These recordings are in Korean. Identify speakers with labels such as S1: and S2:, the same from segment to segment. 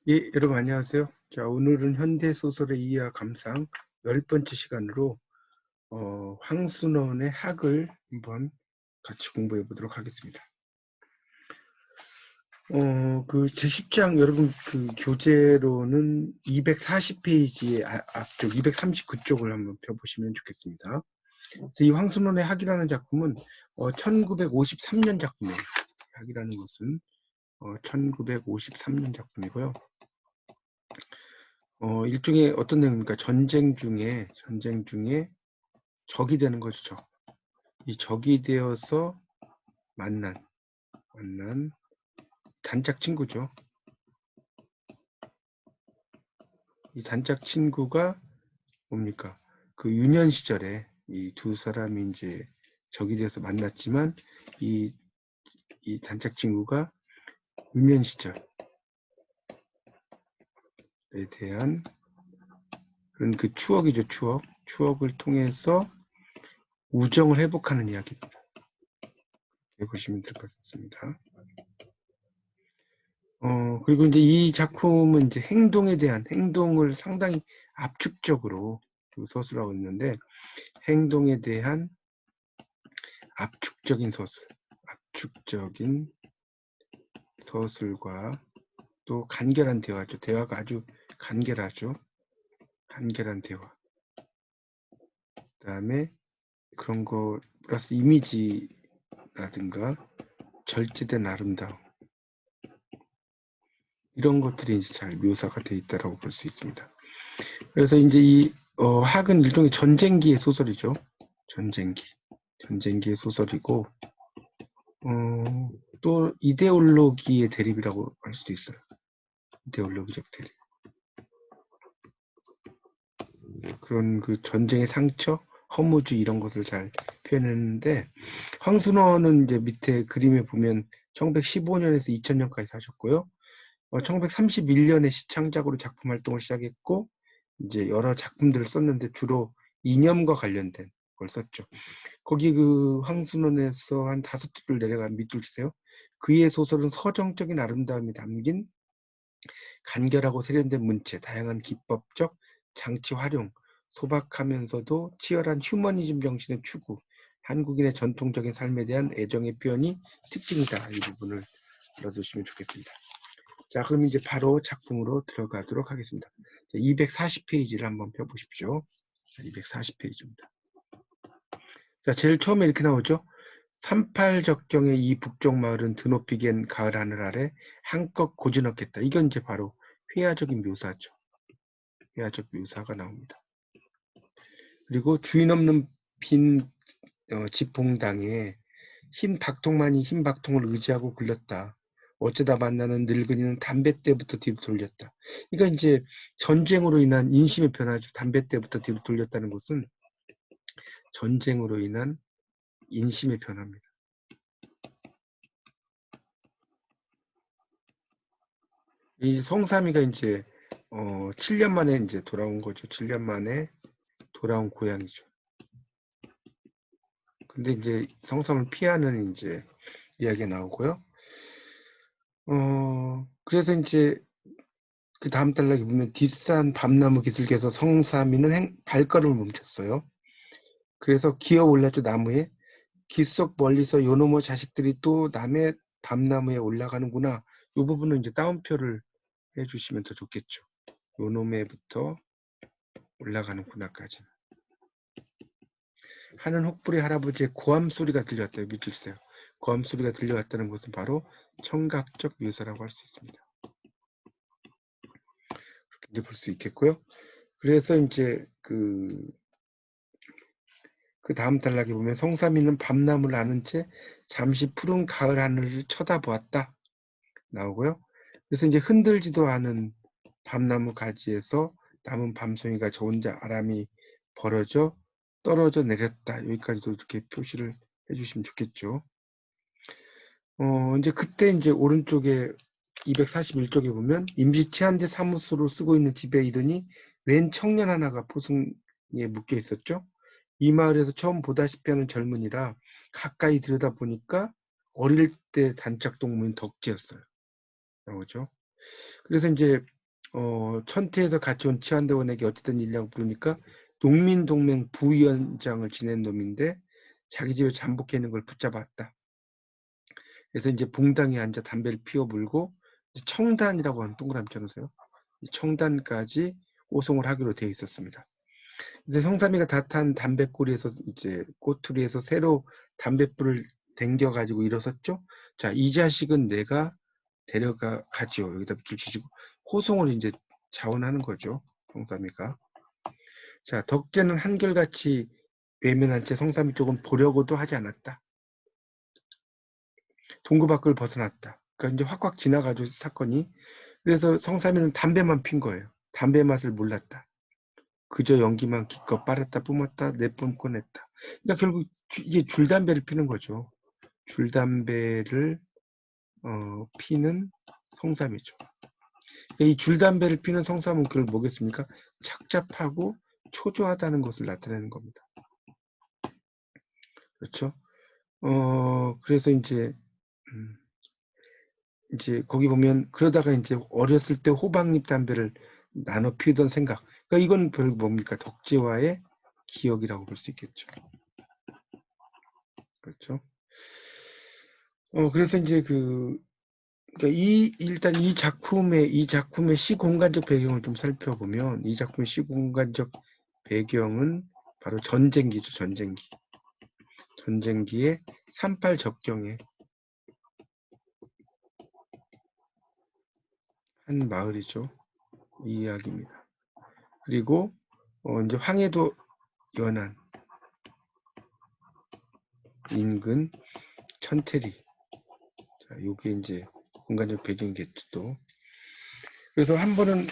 S1: 예, 여러분 안녕하세요. 자, 오늘은 현대소설의 이해와 감상 10번째 시간으로 황순원의 학을 한번 같이 공부해 보도록 하겠습니다. 그 제10장 여러분 그 교재로는 240페이지의 앞쪽 239쪽을 한번 펴보시면 좋겠습니다. 그래서 이 황순원의 학이라는 작품은 1953년 작품이에요. 학이라는 것은 1953년 작품이고요. 일종의 어떤 내용입니까? 전쟁 중에 적이 되는 거죠. 적. 이 적이 되어서 만난 단짝 친구죠. 이 단짝 친구가 뭡니까? 그 유년 시절에 이 두 사람이 이제 적이 되어서 만났지만 이 단짝 친구가 유년 시절에 대한 그런 그 추억이죠. 추억을 통해서 우정을 회복하는 이야기입니다. 이렇게 보시면 될 것 같습니다. 그리고 이제 이 작품은 이제 행동을 상당히 압축적으로 서술하고 있는데, 행동에 대한 압축적인 서술과 또 간결한 대화죠. 대화가 아주 간결하죠. 간결한 대화. 그 다음에 그런 거 플러스 이미지라든가 절제된 아름다움. 이런 것들이 이제 잘 묘사가 되어 있다고 볼 수 있습니다. 그래서 이제 이 학은 일종의 전쟁기의 소설이죠. 전쟁기의 소설이고 또 이데올로기의 대립이라고 할 수도 있어요. 이데올로기적 대립. 그런 그 전쟁의 상처, 허무주의 이런 것을 잘 표현했는데 황순원은 이제 밑에 그림에 보면 1915년에서 2000년까지 사셨고요. 1931년에 시창작으로 작품 활동을 시작했고 이제 여러 작품들을 썼는데 주로 이념과 관련된 걸 썼죠. 거기 그 황순원에서 한 5줄을 내려간 밑줄 치세요. 그의 소설은 서정적인 아름다움이 담긴 간결하고 세련된 문체, 다양한 기법적 장치 활용, 소박하면서도 치열한 휴머니즘 정신의 추구, 한국인의 전통적인 삶에 대한 애정의 표현이 특징이다. 이 부분을 들어주시면 좋겠습니다. 자, 그럼 이제 바로 작품으로 들어가도록 하겠습니다. 240페이지를 한번 펴보십시오. 240페이지입니다. 자, 제일 처음에 이렇게 나오죠. 38적경의 이 북쪽 마을은 드높이 갠 가을 하늘 아래 한껏 고즈넉했다. 이건 이제 바로 회화적인 묘사죠. 회화적 묘사가 나옵니다. 그리고 주인 없는 빈 지붕당에 흰 박통만이 흰 박통을 의지하고 굴렸다. 어쩌다 만나는 늙은이는 담뱃대부터 뒤로 돌렸다. 이거 이제 전쟁으로 인한 인심의 변화죠. 담뱃대부터 뒤로 돌렸다는 것은 전쟁으로 인한 인심의 변화입니다. 이 성삼이가 이제 7년 만에 이제 돌아온 거죠. 7년 만에 돌아온 고향이죠. 근데 이제 성삼을 피하는 이제 이야기가 나오고요. 그래서 이제 그 다음 단락에 보면 뒷산 밤나무 기슭에서 성삼이는 발걸음을 멈췄어요. 그래서 기어 올랐죠. 나무에. 귓속 멀리서 요놈의 자식들이 또 남의 밤나무에 올라가는구나. 이 부분은 이제 따옴표를 해주시면 더 좋겠죠. 요놈에부터 올라가는구나까지. 하는 혹부리 할아버지의 고함 소리가 들려왔다요. 밑줄 주세요. 고함 소리가 들려왔다는 것은 바로 청각적 묘사라고 할 수 있습니다. 그렇게 이제 볼 수 있겠고요. 그래서 이제 그 다음 단락에 보면 성삼이는 밤나무를 아는 채 잠시 푸른 가을 하늘을 쳐다보았다 나오고요. 그래서 이제 흔들지도 않은 밤나무 가지에서 남은 밤송이가 저 혼자 아람이 벌어져 떨어져 내렸다. 여기까지도 이렇게 표시를 해주시면 좋겠죠. 이제 그때 이제 오른쪽에 241쪽에 보면 임시 치안대 사무소로 쓰고 있는 집에 이르니 웬 청년 하나가 포승에 묶여 있었죠. 이 마을에서 처음 보다시피 하는 젊은이라 가까이 들여다보니까 어릴 때 단짝 동무인 덕지였어요. 나오죠. 그래서 이제 천태에서 같이 온 치안대원에게 어쨌든 일이라고 부르니까 농민동맹 부위원장을 지낸 놈인데 자기 집에 잠복해 있는 걸 붙잡았다. 그래서 이제 봉당에 앉아 담배를 피워 물고 청단이라고 하는 동그라미 쳐놓으세요. 청단까지 오송을 하기로 되어 있었습니다. 이제 성삼이가 다 탄 담배꼬리에서 이제 꼬투리에서 새로 담배불을 댕겨 가지고 일어섰죠. 자, 이 자식은 내가 데려가 가지요. 여기다 밑줄 치시고 호송을 이제 자원하는 거죠. 성삼이가. 자, 덕제는 한결같이 외면한 채 성삼이 쪽은 보려고도 하지 않았다. 동구 밖을 벗어났다. 그러니까 이제 확확 지나가죠, 사건이. 그래서 성삼이는 담배만 핀 거예요. 담배 맛을 몰랐다. 그저 연기만 기껏 빨았다 뿜었다 내뿜고 냈다. 그러니까 결국 이게 줄담배를 피는 거죠. 줄담배를 피는 성삼이죠. 이 줄담배를 피는 성삼은 그걸 뭐겠습니까? 착잡하고 초조하다는 것을 나타내는 겁니다. 그렇죠? 그래서 이제 거기 보면 그러다가 이제 어렸을 때 호박잎 담배를 나눠 피우던 생각. 그러니까 이건 결국 뭡니까? 덕지와의 기억이라고 볼 수 있겠죠. 그렇죠? 그래서 이제 그러니까 일단 이 작품의 시공간적 배경을 좀 살펴보면 이 작품의 시공간적 배경은 바로 전쟁기죠, 전쟁기. 전쟁기의 38 접경의 한 마을이죠. 이 이야기입니다. 그리고 이제 황해도 연안 인근 천태리. 자, 요게 이제 공간적 배경이겠죠, 또. 그래서 한 번은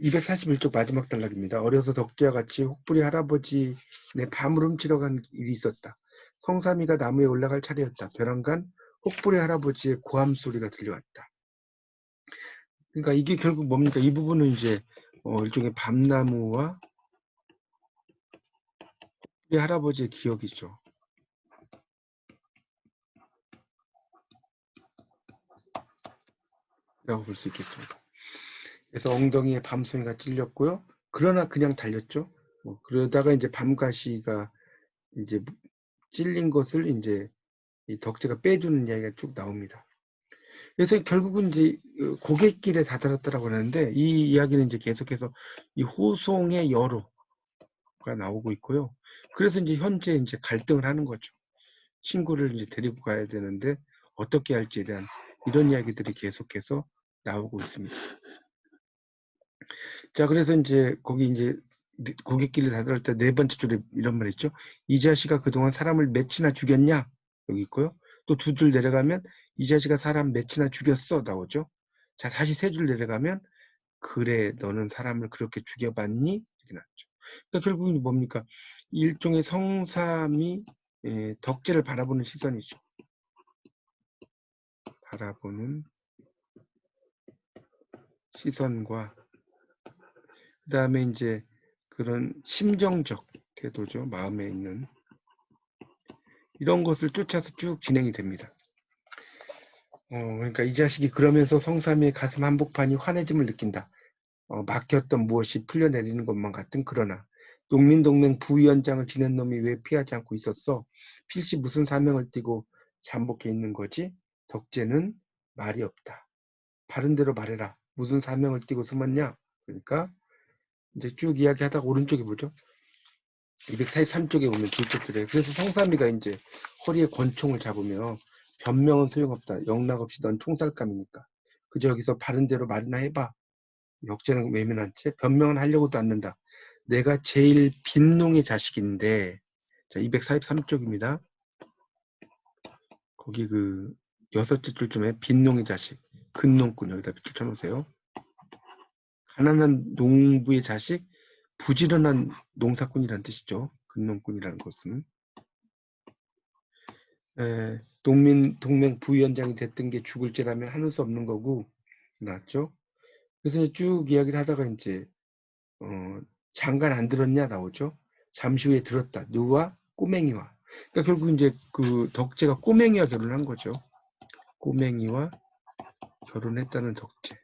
S1: 241쪽 마지막 단락입니다. 어려서 덕지와 같이 혹부리 할아버지네 밤을 훔치러 간 일이 있었다. 성삼이가 나무에 올라갈 차례였다. 벼랑간 혹부리 할아버지의 고함 소리가 들려왔다. 그러니까 이게 결국 뭡니까? 이 부분은 이제 일종의 밤나무와 우리 할아버지의 기억이죠. 라고 볼 수 있겠습니다. 그래서 엉덩이에 밤송이가 찔렸고요. 그러나 그냥 달렸죠. 그러다가 이제 밤가시가 이제 찔린 것을 이제 이 덕제가 빼주는 이야기가 쭉 나옵니다. 그래서 결국은 이제 고갯길에 다다랐다라고 하는데 이 이야기는 이제 계속해서 이 호송의 여로가 나오고 있고요. 그래서 이제 현재 이제 갈등을 하는 거죠. 친구를 이제 데리고 가야 되는데 어떻게 할지에 대한 이런 이야기들이 계속해서 나오고 있습니다. 자, 그래서 이제 거기 이제 고갯길을 다다를 때 네 번째 줄에 이런 말 있죠. 이 자식아 그동안 사람을 몇이나 죽였냐? 여기 있고요. 또 두 줄 내려가면 이 자식아 사람 몇이나 죽였어? 나오죠. 자, 다시 세 줄 내려가면 그래 너는 사람을 그렇게 죽여봤니? 이렇게 나왔죠. 그러니까 결국은 뭡니까? 일종의 성삼이 덕제를 바라보는 시선이죠. 바라보는 시선과 그 다음에 이제 그런 심정적 태도죠. 마음에 있는 이런 것을 쫓아서 쭉 진행이 됩니다. 그러니까 이 자식이 그러면서 성삼이의 가슴 한복판이 환해짐을 느낀다. 막혔던 무엇이 풀려내리는 것만 같은 그러나 농민동맹 부위원장을 지낸 놈이 왜 피하지 않고 있었어? 필시 무슨 사명을 띠고 잠복해 있는 거지? 덕제는 말이 없다. 바른 대로 말해라. 무슨 사명을 띠고 숨었냐? 그러니까 이제 쭉 이야기하다가 오른쪽에 보죠. 243쪽에 보면 둘째 줄에 그래서 성삼이가 이제 허리에 권총을 잡으며 변명은 소용없다. 영락없이 넌 총살감이니까. 그저 여기서 바른 대로 말이나 해봐. 역제는 외면한 채 변명은 하려고도 않는다. 내가 제일 빈농의 자식인데 자 243쪽입니다. 거기 그 여섯째 줄쯤에 빈농의 자식 근농꾼 여기다 밑줄 쳐놓으세요. 가난한 농부의 자식 부지런한 농사꾼이라는 뜻이죠. 근농꾼이라는 것은 동맹 부위원장이 됐던 게 죽을죄라면 하는 수 없는 거고 나왔죠. 그래서 쭉 이야기를 하다가 이제 장관 안 들었냐 나오죠. 잠시 후에 들었다. 누와 꼬맹이와. 그러니까 결국 이제 그 덕제가 꼬맹이와 결혼한 거죠. 꼬맹이와 결혼했다는 덕제.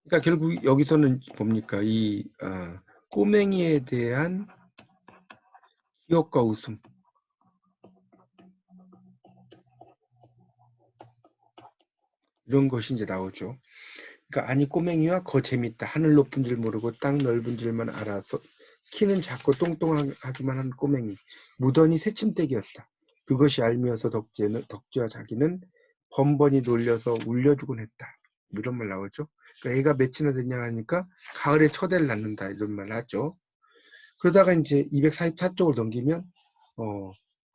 S1: 그러니까 결국 여기서는 뭡니까? 이 꼬맹이에 대한 기억과 웃음. 이런 것이 이제 나오죠. 그러니까 아니 꼬맹이와 거 재밌다. 하늘 높은 줄 모르고 땅 넓은 줄만 알아서 키는 작고 똥똥하기만 한 꼬맹이. 무던히 새침대기였다. 그것이 알미어서 덕지와 자기는 번번이 놀려서 울려주곤 했다. 이런 말 나오죠. 그러니까 애가 몇이나 됐냐 하니까 가을에 첫애를 낳는다. 이런 말 하죠. 그러다가 이제 244쪽을 넘기면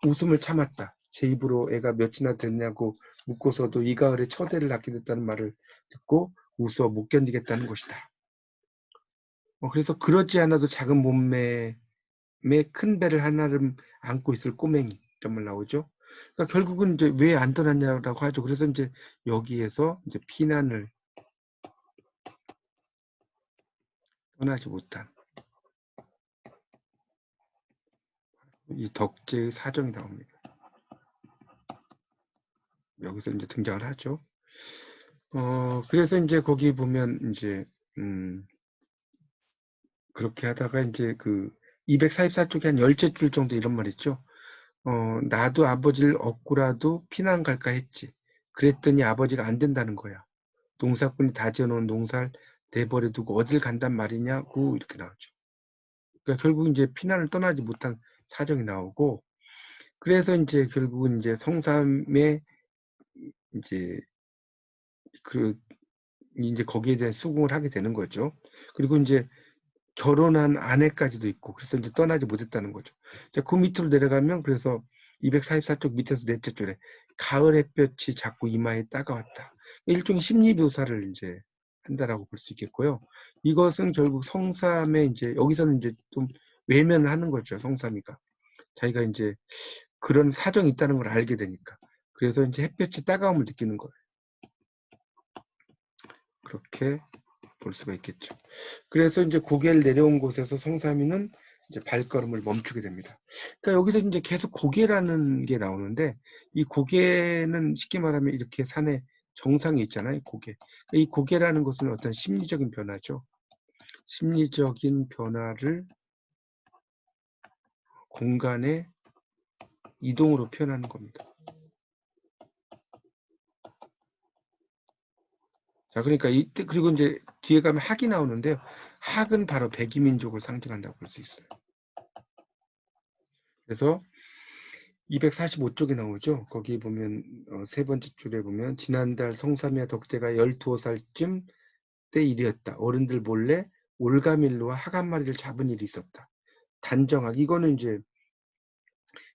S1: 웃음을 참았다. 제 입으로 애가 몇이나 됐냐고 묻고서도 이 가을에 첫애를 낳게 됐다는 말을 듣고 웃어 못 견디겠다는 것이다. 그래서 그렇지 않아도 작은 몸매에 큰 배를 하나를 안고 있을 꼬맹이 이런 말 나오죠. 그러니까 결국은 이제 왜 안 떠났냐라고 하죠. 그래서 이제 여기에서 이제 피난을 떠나지 못한 이 덕제의 사정이 나옵니다. 여기서 이제 등장을 하죠. 그래서 이제 거기 보면 이제 그렇게 하다가 이제 그 244쪽에 한 10째 줄 정도 이런 말 있죠. 나도 아버지를 얻고라도 피난 갈까 했지. 그랬더니 아버지가 안 된다는 거야. 농사꾼이 다 지어놓은 농사를 내버려 두고 어딜 간단 말이냐고 이렇게 나오죠. 그러니까 결국 이제 피난을 떠나지 못한 사정이 나오고, 그래서 이제 결국은 이제 성삼의 이제 그 이제 거기에 대한 수긍을 하게 되는 거죠. 그리고 이제 결혼한 아내까지도 있고, 그래서 이제 떠나지 못했다는 거죠. 자, 그 밑으로 내려가면 그래서 244쪽 밑에서 넷째 줄에 가을 햇볕이 자꾸 이마에 따가웠다. 일종의 심리 묘사를 이제 한다라고 볼 수 있겠고요. 이것은 결국 성삼의 이제 여기서는 이제 좀 외면을 하는 거죠. 성삼이가 자기가 이제 그런 사정이 있다는 걸 알게 되니까. 그래서 이제 햇볕이 따가움을 느끼는 거예요. 그렇게 볼 수가 있겠죠. 그래서 이제 고개를 내려온 곳에서 성삼이는 이제 발걸음을 멈추게 됩니다. 그러니까 여기서 이제 계속 고개라는 게 나오는데, 이 고개는 쉽게 말하면 이렇게 산에 정상이 있잖아요. 고개. 이 고개라는 것은 어떤 심리적인 변화죠. 심리적인 변화를 공간의 이동으로 표현하는 겁니다. 자, 그러니까 이때 그리고 이제 뒤에 가면 학이 나오는데요. 학은 바로 백이민족을 상징한다고 볼 수 있어요. 그래서 245쪽에 나오죠. 거기 보면 세 번째 줄에 보면 지난달 성삼이와 덕재가 12살쯤 때 일이었다. 어른들 몰래 올가밀로와 학 한 마리를 잡은 일이 있었다. 단정학 이거는 이제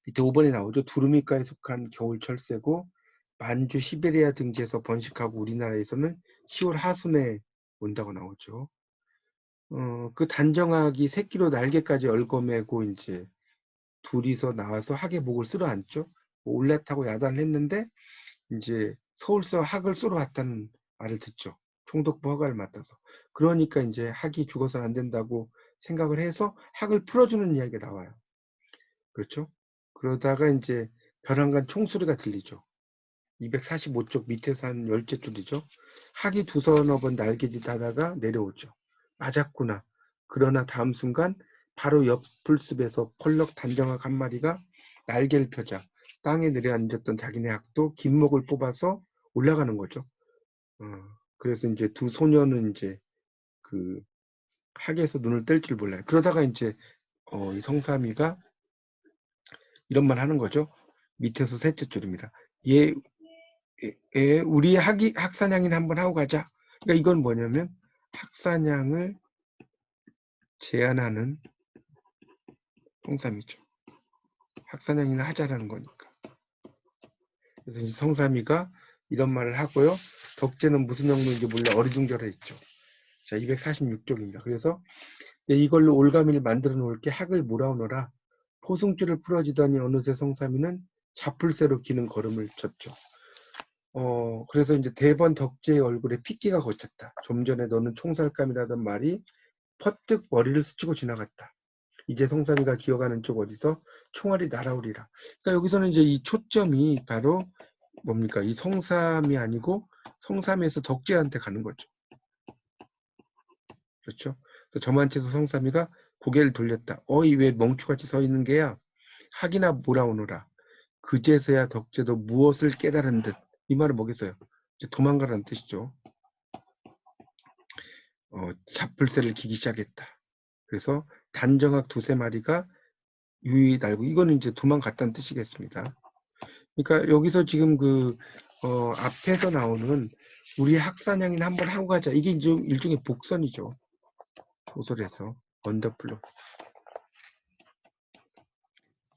S1: 밑에 5번에 나오죠. 두루미가에 속한 겨울철새고 만주 시베리아 등지에서 번식하고 우리나라에서는 10월 하순에 온다고 나오죠. 그 단정학이 새끼로 날개까지 얽어매고 이제 둘이서 나와서 학의 목을 쓸어 앉죠. 올라타고 야단을 했는데 이제 서울서 학을 쏘러 왔다는 말을 듣죠. 총독부 허가를 맡아서. 그러니까 이제 학이 죽어서는 안 된다고 생각을 해서 학을 풀어주는 이야기가 나와요. 그렇죠? 그러다가 이제 벼랑간 총소리가 들리죠. 245쪽 밑에서 한 10째 줄이죠. 학이 두서너 번 날개짓 하다가 내려오죠. 맞았구나. 그러나 다음 순간 바로 옆 풀숲에서 펄럭 단정학 한 마리가 날개를 펴자 땅에 내려앉았던 자기네 학도 긴목을 뽑아서 올라가는 거죠. 그래서 이제 두 소녀는 이제 그 학에서 눈을 뗄 줄 몰라요. 그러다가 이제 이 성삼이가 이런 말 하는 거죠. 밑에서 셋째 줄입니다. 얘 우리 학사냥이나 한번 하고 가자. 그러니까 이건 뭐냐면 학사냥을 제안하는 성삼이죠. 학사냥이나 하자라는 거니까. 그래서 이제 성삼이가 이런 말을 하고요. 덕제는 무슨 명령인지 몰라 어리둥절했죠. 자, 246쪽입니다. 그래서 이걸로 올가미를 만들어 놓을게 학을 몰아오너라. 포승줄을 풀어지더니 어느새 성삼이는 자풀새로 기는 걸음을 쳤죠. 그래서 이제 대번 덕제의 얼굴에 핏기가 걷혔다. 좀 전에 너는 총살감이라던 말이 퍼뜩 머리를 스치고 지나갔다. 이제 성삼이가 기어가는 쪽 어디서 총알이 날아오리라. 그러니까 여기서는 이제 이 초점이 바로 뭡니까? 이 성삼이 아니고 성삼에서 덕제한테 가는 거죠. 그렇죠? 그래서 저만치에서 성삼이가 고개를 돌렸다. 어이 왜 멍충같이 서 있는 게야? 학이나 몰아오너라. 그제서야 덕제도 무엇을 깨달은 듯. 이 말은 뭐겠어요? 이제 도망가라는 뜻이죠. 잡풀새를 기기 시작했다. 그래서 단정학 두세 마리가 유유히 날고, 이거는 이제 도망갔다는 뜻이겠습니다. 그러니까 여기서 지금 앞에서 나오는 우리 학사냥이는 한번 하고 가자. 이게 이제 일종의 복선이죠. 소설에서 원더풀로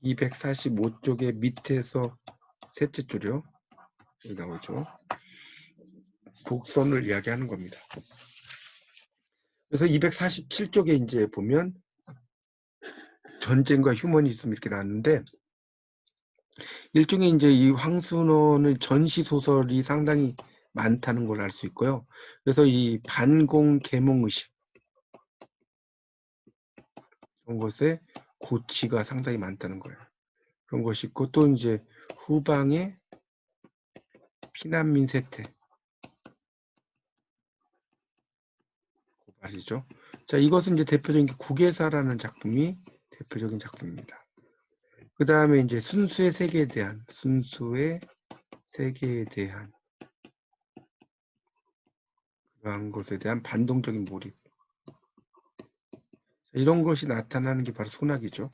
S1: 245쪽의 밑에서 셋째 줄이요. 여기 나오죠. 복선을 이야기하는 겁니다. 그래서 247쪽에 이제 보면 전쟁과 휴머니즘 이렇게 나왔는데, 일종의 이제 이 황순원의 전시 소설이 상당히 많다는 걸 알 수 있고요. 그래서 이 반공 계몽 의식 이런 것에 고치가 상당히 많다는 거예요. 그런 것이 있고, 또 이제 후방의 피난민 세태 고발이죠. 자, 이것은 이제 대표적인 국외사라는 작품이 대표적인 작품입니다. 그 다음에 이제 순수의 세계에 대한 그러한 것에 대한 반동적인 몰입, 이런 것이 나타나는 게 바로 소낙이죠.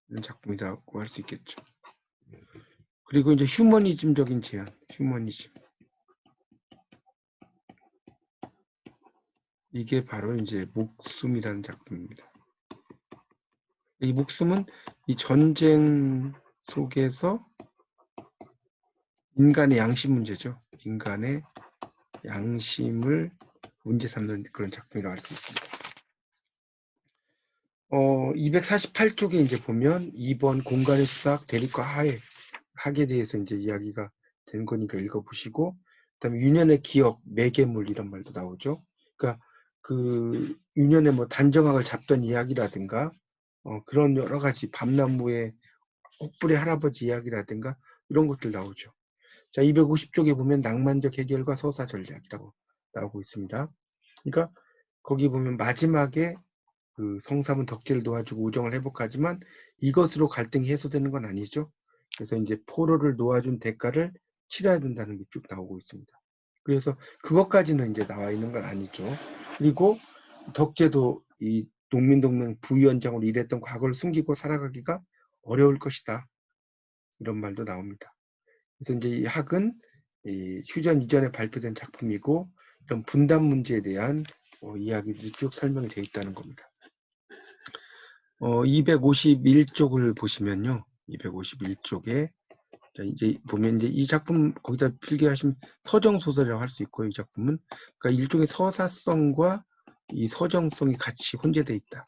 S1: 이런 작품이라고 할 수 있겠죠. 그리고 이제 휴머니즘적인 제안, 휴머니즘. 이게 바로 이제 목숨이라는 작품입니다. 이 목숨은 이 전쟁 속에서 인간의 양심 문제죠. 인간의 양심을 문제 삼는 그런 작품이라고 할 수 있습니다. 248쪽에 이제 보면 2번 공간의 수학 대립과 학에 대해서 이제 이야기가 된 거니까 읽어보시고, 그다음에 유년의 기억, 매개물 이런 말도 나오죠. 그러니까 그 유년의 뭐 단정학을 잡던 이야기라든가 그런 여러 가지 밤나무의 혹부리 할아버지 이야기라든가 이런 것들 나오죠. 자, 250쪽에 보면 낭만적 해결과 서사 전략이라고 나오고 있습니다. 그러니까 거기 보면 마지막에 그 성삼은 덕질을 도와주고 우정을 회복하지만 이것으로 갈등이 해소되는 건 아니죠. 그래서 이제 포로를 놓아준 대가를 치러야 된다는 게 쭉 나오고 있습니다. 그래서 그것까지는 이제 나와 있는 건 아니죠. 그리고 덕제도 이 농민동맹 부위원장으로 일했던 과거를 숨기고 살아가기가 어려울 것이다. 이런 말도 나옵니다. 그래서 이제 이 학은 이 휴전 이전에 발표된 작품이고, 이런 분단 문제에 대한 이야기들이 쭉 설명이 되어 있다는 겁니다. 251쪽을 보시면요. 251쪽에 이제 보면 이제 이 작품 거기다 필기하시면 서정 소설이라고 할 수 있고요. 이 작품은 그러니까 일종의 서사성과 이 서정성이 같이 혼재되어 있다.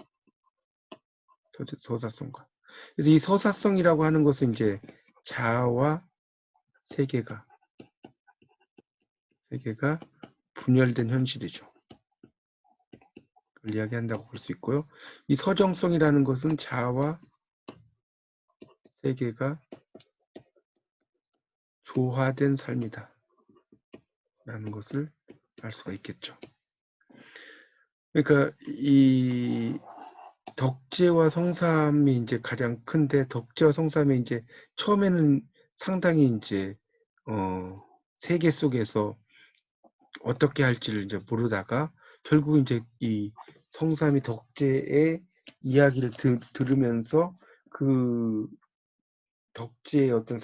S1: 서사성과. 그래서 이 서사성이라고 하는 것은 이제 자아와 세계가 분열된 현실이죠. 그걸 이야기한다고 볼 수 있고요. 이 서정성이라는 것은 자아와 세계가 조화된 삶이다 라는 것을 알 수가 있겠죠. 그러니까 이 덕제와 성삼이 이제 가장 큰데, 덕제와 성삼이 이제 처음에는 상당히 이제 세계 속에서 어떻게 할지를 이제 모르다가 결국 이제 이 성삼이 덕제의 이야기를 들으면서 그 덕제의 어떤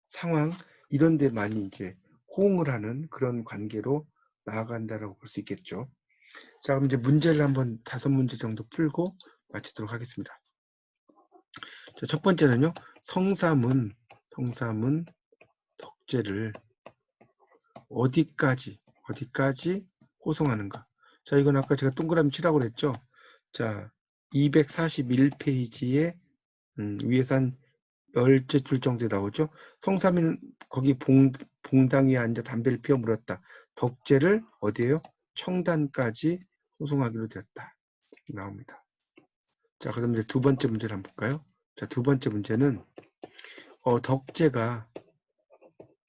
S1: 상황 이런 데 많이 이제 호응을 하는 그런 관계로 나아간다라고 볼 수 있겠죠. 자, 그럼 이제 문제를 한번 5문제 정도 풀고 마치도록 하겠습니다. 자, 첫 번째는요. 성삼은 덕제를 어디까지 호송하는가. 자, 이건 아까 제가 동그라미 치라고 그랬죠. 자, 241페이지에 위에서 한 10째 줄 정도 나오죠. 성삼이는 거기 봉당 위에 앉아 담배를 피워 물었다. 덕제를 어디에요? 청단까지 호송하기로 되었다. 나옵니다. 자, 그럼 이제 두 번째 문제를 한번 볼까요? 자, 두 번째 문제는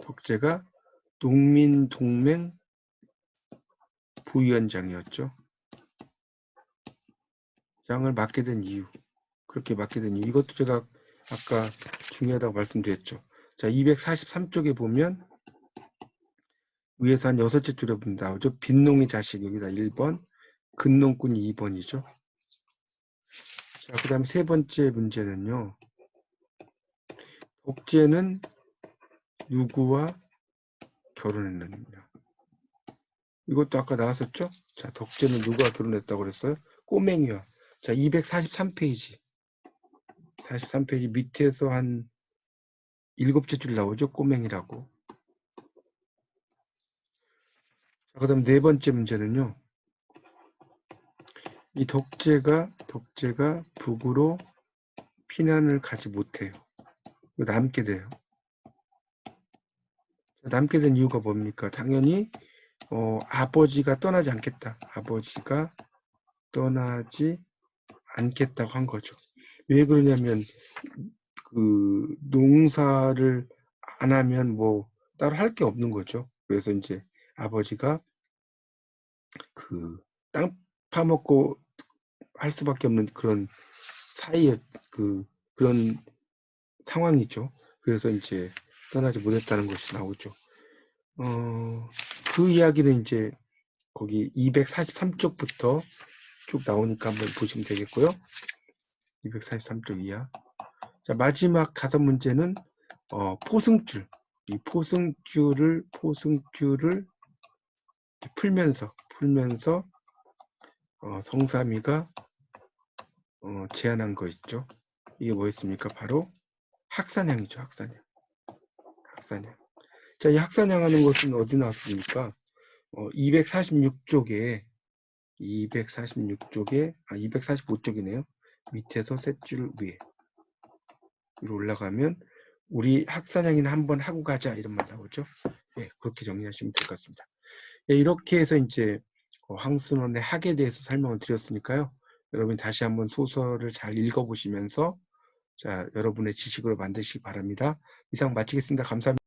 S1: 덕제가 농민동맹 부위원장이었죠. 장을 맡게 된 이유, 그렇게 맡게 된 이유, 이것도 제가 아까 중요하다고 말씀드렸죠. 자, 243쪽에 보면 위에서 한 6째 줄에 보면 나오죠. 빈농의 자식, 여기다 1번, 근농꾼이 2번이죠. 자, 그 다음에 세 번째 문제는요. 독재는 누구와 결혼했느냐. 이것도 아까 나왔었죠? 자, 덕재는 누가 결혼했다고 그랬어요? 꼬맹이와. 자, 243페이지. 43페이지 밑에서 한 7째 줄 나오죠? 꼬맹이라고. 자, 그 다음 네 번째 문제는요. 이 덕재가 북으로 피난을 가지 못해요. 남게 돼요. 남게 된 이유가 뭡니까? 당연히 아버지가 떠나지 않겠다. 아버지가 떠나지 않겠다고 한 거죠. 왜 그러냐면 그 농사를 안 하면 뭐 따로 할 게 없는 거죠. 그래서 이제 아버지가 그 땅 파먹고 할 수밖에 없는 그런 사이에 그런 상황이죠. 그래서 이제 떠나지 못했다는 것이 나오죠. 그 이야기는 이제 거기 243쪽부터 쭉 나오니까 한번 보시면 되겠고요. 243쪽 이하. 자, 마지막 5문제는 포승줄. 이 포승줄을 풀면서 성삼이가 제안한 거 있죠. 이게 뭐였습니까? 바로 학사냥이죠. 학사냥. 자, 이 학사냥 하는 것은 어디 나왔습니까? 246쪽에 245쪽이네요. 밑에서 셋 줄 위에 위로 올라가면 우리 학사냥이나 한번 하고 가자 이런 말 나오죠. 네, 그렇게 정리하시면 될 것 같습니다. 네, 이렇게 해서 이제 황순원의 학에 대해서 설명을 드렸으니까요. 여러분 다시 한번 소설을 잘 읽어보시면서 자, 여러분의 지식으로 만드시기 바랍니다. 이상 마치겠습니다. 감사합니다.